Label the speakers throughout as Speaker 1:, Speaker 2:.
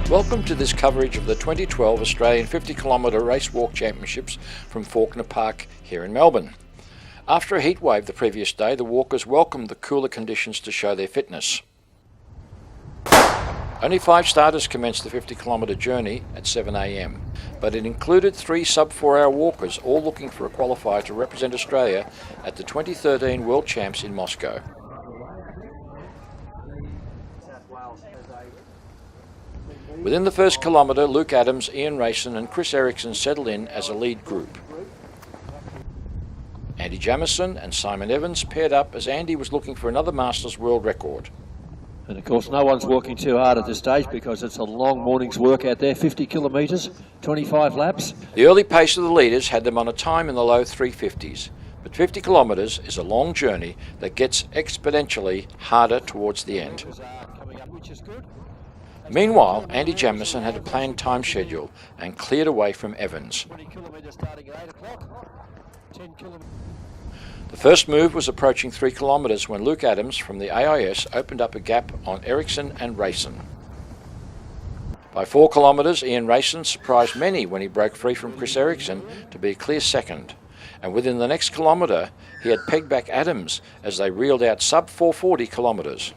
Speaker 1: Welcome to this coverage of the 2012 Australian 50 km Race Walk Championships from Fawkner Park here in Melbourne. After a heat wave the previous day, the walkers welcomed the cooler conditions to show their fitness. Only 5 starters commenced the 50 km journey at 7 a.m, but it included 3 sub-4-hour walkers, all looking for a qualifier to represent Australia at the 2013 World Champs in Moscow. Within the first kilometre, Luke Adams, Ian Rayson and Chris Ericsson settled in as a lead group. Andy Jamieson and Simon Evans paired up as Andy was looking for another Masters world record.
Speaker 2: And of course no one's working too hard at this stage because it's a long morning's work out there, 50 kilometres, 25 laps.
Speaker 1: The early pace of the leaders had them on a time in the low 350s, but 50 kilometres is a long journey that gets exponentially harder towards the end. Meanwhile, Andy Jamieson had a planned time schedule and cleared away from Evans. The first move was approaching 3 kilometres when Luke Adams from the AIS opened up a gap on Ericsson and Rayson. By 4 kilometres, Ian Rayson surprised many when he broke free from Chris Ericsson to be a clear second, and within the next kilometre he had pegged back Adams as they reeled out sub 440 kilometres.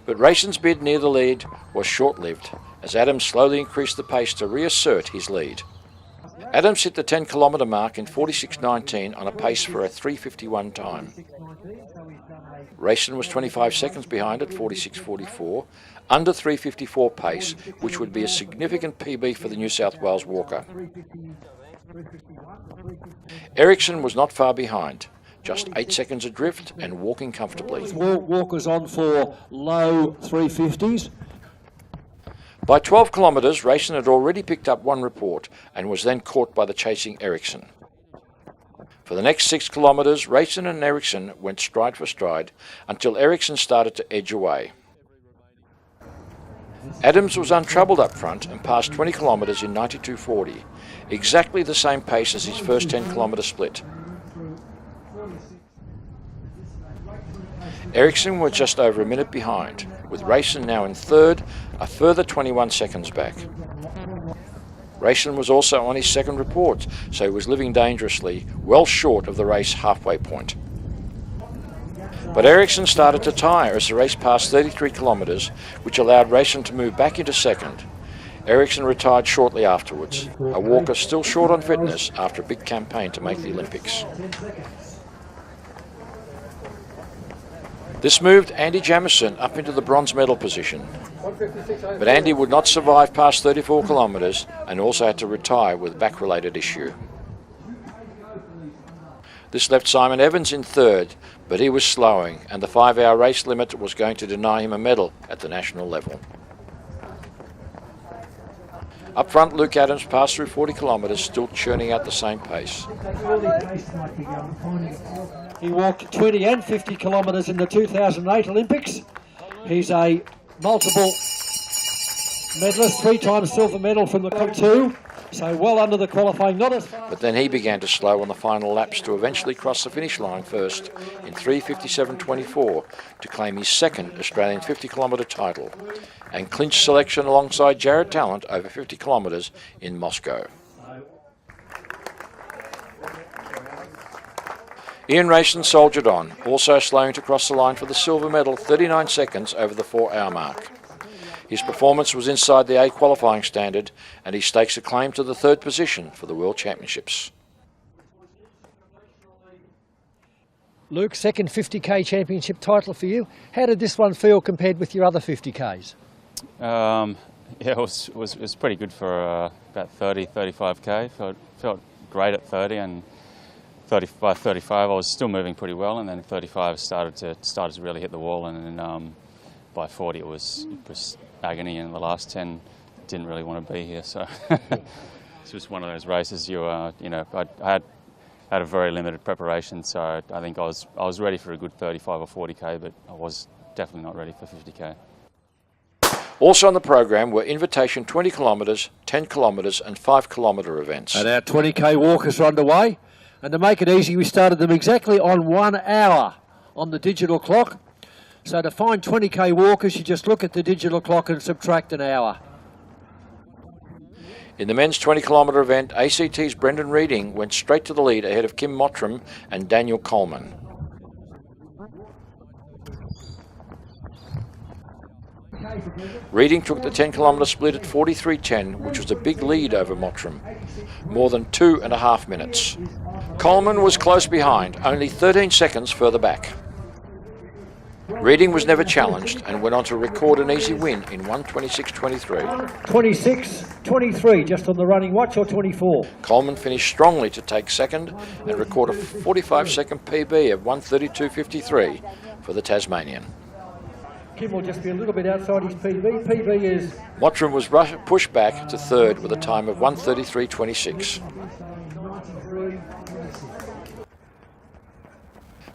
Speaker 1: But Rayson's bid near the lead was short-lived, as Adams slowly increased the pace to reassert his lead. Adams hit the 10 kilometre mark in 46.19 on a pace for a 3:51 time. Rayson was 25 seconds behind at 46.44, under 3:54 pace, which would be a significant PB for the New South Wales walker. Ericsson was not far behind, just 8 seconds adrift and walking comfortably.
Speaker 2: Walkers on for low 350s.
Speaker 1: By 12 kilometres, Rayson had already picked up 1 report and was then caught by the chasing Ericsson. For the next 6 kilometres, Rayson and Ericsson went stride for stride until Ericsson started to edge away. Adams was untroubled up front and passed 20 kilometres in 92.40, exactly the same pace as his first 10 kilometre split. Ericsson was just over a minute behind, with Rayson now in third, a further 21 seconds back. Rayson was also on his second report, so he was living dangerously, well short of the race halfway point. But Ericsson started to tire as the race passed 33 kilometres, which allowed Rayson to move back into second. Ericsson retired shortly afterwards, a walker still short on fitness after a big campaign to make the Olympics. This moved Andy Jamieson up into the bronze medal position, but Andy would not survive past 34 kilometres and also had to retire with a back-related issue. This left Simon Evans in third, but he was slowing and the 5-hour race limit was going to deny him a medal at the national level. Up front, Luke Adams passed through 40 kilometres, still churning out the same pace.
Speaker 2: He walked 20 and 50 kilometres in the 2008 Olympics. He's a multiple medalist, 3 times silver medal from the two, so well under the qualifying, not as fast.
Speaker 1: But then he began to slow on the final laps to eventually cross the finish line first in 3:57.24 to claim his second Australian 50 kilometre title and clinch selection alongside Jared Talent over 50 kilometres in Moscow. Ian Rayson soldiered on, also slowing to cross the line for the silver medal 39 seconds over the 4-hour mark. His performance was inside the A qualifying standard and he stakes a claim to the 3rd position for the World Championships.
Speaker 3: Luke, second 50k championship title for you. How did this one feel compared with your other 50ks?
Speaker 4: Yeah, it was pretty good for about 35k. Felt great at 30 and by 35 I was still moving pretty well, and then 35 started to really hit the wall, and then by 40 it was agony, and the last 10 didn't really want to be here. So it's just one of those races. I had a very limited preparation, so I think I was ready for a good 35 or 40k, but I was definitely not ready for 50k.
Speaker 1: Also on the program were invitation 20 kilometres, 10 kilometres and 5 kilometre events.
Speaker 2: And our 20k walkers are underway. And to make it easy, we started them exactly on 1 hour on the digital clock. So to find 20k walkers, you just look at the digital clock and subtract an hour.
Speaker 1: In the men's 20 kilometre event, ACT's Brendan Reading went straight to the lead ahead of Kim Mottram and Daniel Coleman. Reading took the 10 kilometre split at 43.10, which was a big lead over Mottram, more than 2.5 minutes. Coleman was close behind, only 13 seconds further back. Reading was never challenged and went on to record an easy win in 1:26.23.
Speaker 2: 26.23, just on the running watch, or 24?
Speaker 1: Coleman finished strongly to take second and record a 45-second PB of 1:32.53 for the Tasmanian.
Speaker 2: Kim will just be a little bit outside his PB. PB is...
Speaker 1: Mottram was pushed back to third with a time of 1:33.26.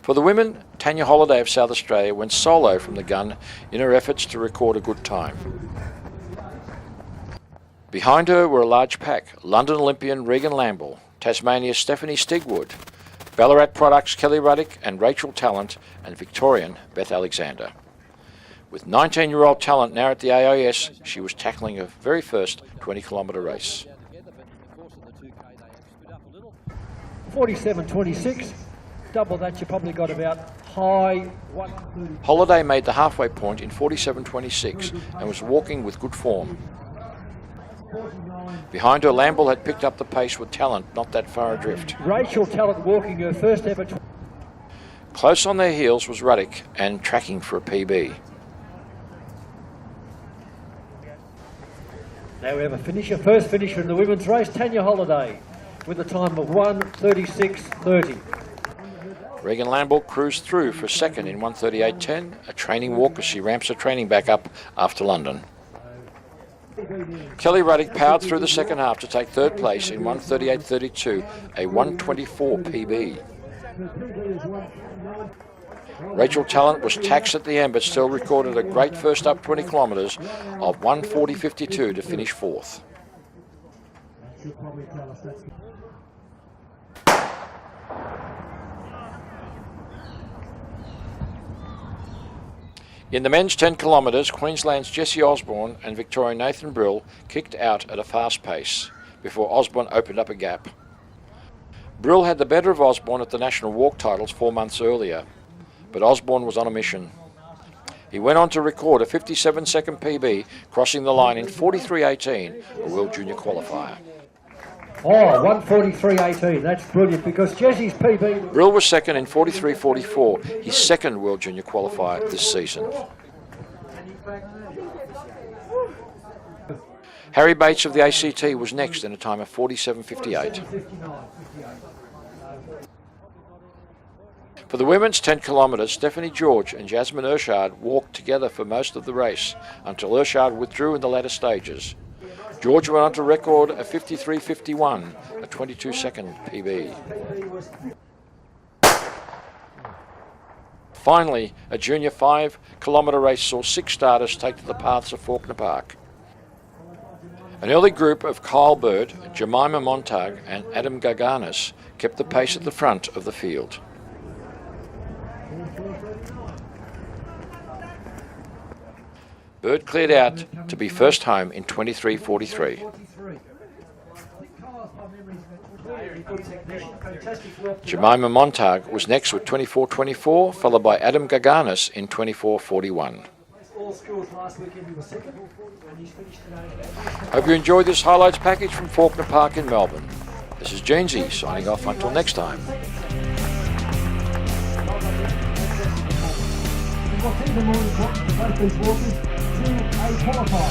Speaker 1: For the women, Tanya Holliday of South Australia went solo from the gun in her efforts to record a good time. Behind her were a large pack: London Olympian Regan Lamble, Tasmania's Stephanie Stigwood, Ballarat Products Kelly Ruddick and Rachel Talent, and Victorian Beth Alexander. With 19-year-old Talent now at the AIS, she was tackling her very first 20-kilometre race.
Speaker 2: 47.26. Double that, you probably got about high 130.
Speaker 1: Holliday made the halfway point in 47.26 and was walking with good form. Behind her, Lamble had picked up the pace with Talent not that far adrift.
Speaker 2: Rachel Talent walking her first ever.
Speaker 1: Close on their heels was Ruddick and tracking for a PB.
Speaker 2: Now we have a finisher, first finisher in the women's race, Tanya Holliday, with a time of 1:36.30.
Speaker 1: Regan Lamble cruised through for second in 1:38.10, a training walk as she ramps her training back up after London. Kelly Ruddick powered through the second half to take third place in 1:38.32, a 1:24 PB. Rachel Talent was taxed at the end but still recorded a great first up 20 kilometres of 1:40.52 to finish fourth. In the men's 10 kilometres, Queensland's Jesse Osborne and Victorian Nathan Brill kicked out at a fast pace before Osborne opened up a gap. Brill had the better of Osborne at the national walk titles 4 months earlier, but Osborne was on a mission. He went on to record a 57-second PB, crossing the line in 43.18, a World Junior qualifier.
Speaker 2: Oh, 1:43.18, that's brilliant, because Jesse's PB...
Speaker 1: Brill was second in 43.44, his second World Junior qualifier this season. Harry Bates of the ACT was next in a time of 47.58. For the women's 10 kilometres, Stephanie George and Jasmine Urshard walked together for most of the race until Urshard withdrew in the latter stages. George went on to record a 53.51, a 22-second PB. Finally, a junior 5-kilometre race saw 6 starters take to the paths of Fawkner Park. An early group of Kyle Bird, Jemima Montag and Adam Garganis kept the pace at the front of the field. Bird cleared out to be first home in 23.43. Jemima Montag was next with 24.24, followed by Adam Garganis in 24.41. Hope you enjoyed this highlights package from Fawkner Park in Melbourne. This is Jeansy signing off until next time. What's even more important to both these horses to a qualifier.